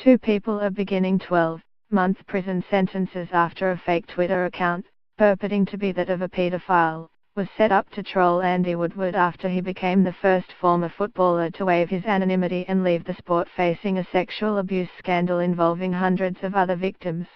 Two people are beginning 12-month prison sentences after a fake Twitter account, purporting to be that of a paedophile, was set up to troll Andy Woodward after he became the first former footballer to waive his anonymity and leave the sport facing a sexual abuse scandal involving hundreds of other victims.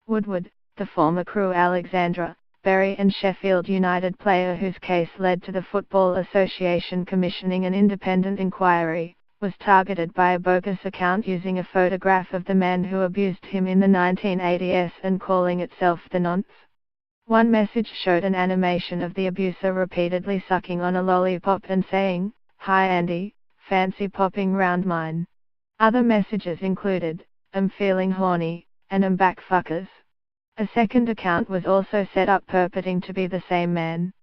Woodward, the former Crewe Alexandra, Bury and Sheffield United player whose case led to the Football Association commissioning an independent inquiry, was targeted by a bogus account using a photograph of the man who abused him in the 1980s and calling itself the Nonce. One message showed an animation of the abuser repeatedly sucking on a lollipop and saying, "Hi Andy, fancy popping round mine." Other messages included, "I'm feeling horny," and "I'm back fuckers." A second account was also set up purporting to be the same man.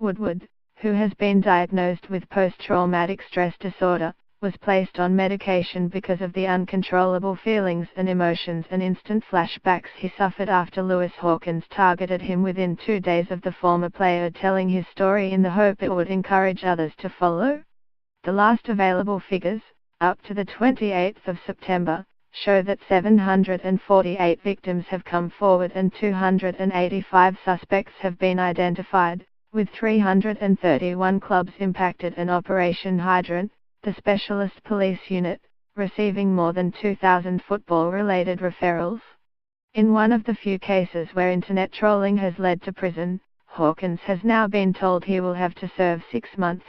Woodward, who has been diagnosed with post-traumatic stress disorder, was placed on medication because of the uncontrollable feelings and emotions and instant flashbacks he suffered after Lewis Hawkins targeted him within 2 days of the former player telling his story in the hope it would encourage others to follow. The last available figures, up to the 28th of September, show that 748 victims have come forward and 285 suspects have been identified, with 331 clubs impacted and Operation Hydrant, the specialist police unit, receiving more than 2,000 football-related referrals. In one of the few cases where internet trolling has led to prison, Hawkins has now been told he will have to serve 6 months,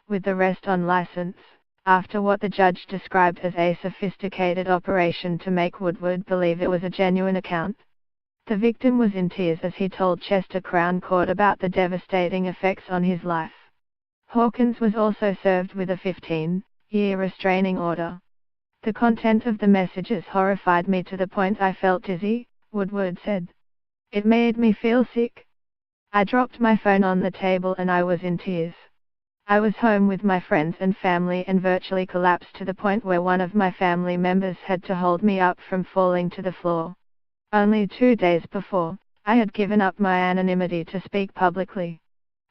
with the rest on license, after what the judge described as a sophisticated operation to make Woodward believe it was a genuine account. The victim was in tears as he told Chester Crown Court about the devastating effects on his life. Hawkins was also served with a 15-year restraining order. "The content of the messages horrified me to the point I felt dizzy," Woodward said. "It made me feel sick. I dropped my phone on the table and I was in tears. I was home with my friends and family and virtually collapsed to the point where one of my family members had to hold me up from falling to the floor. Only 2 days before, I had given up my anonymity to speak publicly.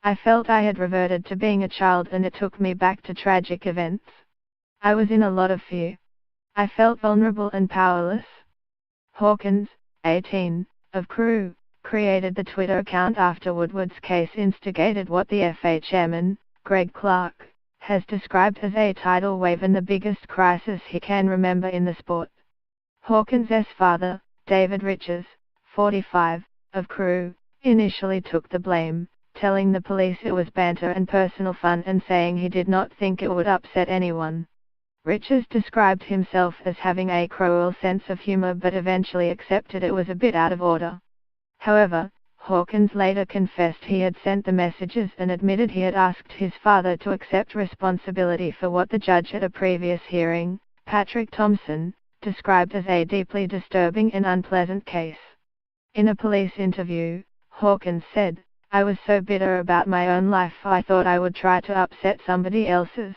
I felt I had reverted to being a child and it took me back to tragic events. I was in a lot of fear. I felt vulnerable and powerless." Hawkins, 18, of Crewe, created the Twitter account after Woodward's case instigated what the FA chairman, Greg Clark, has described as a tidal wave and the biggest crisis he can remember in the sport. Hawkins' father, David Riches, 45, of Crewe, initially took the blame, telling the police it was banter and personal fun and saying he did not think it would upset anyone. Riches described himself as having a cruel sense of humor but eventually accepted it was a bit out of order. However, Hawkins later confessed he had sent the messages and admitted he had asked his father to accept responsibility for what the judge at a previous hearing, Patrick Thompson, described as a deeply disturbing and unpleasant case. In a police interview, Hawkins said, "I was so bitter about my own life I thought I would try to upset somebody else's.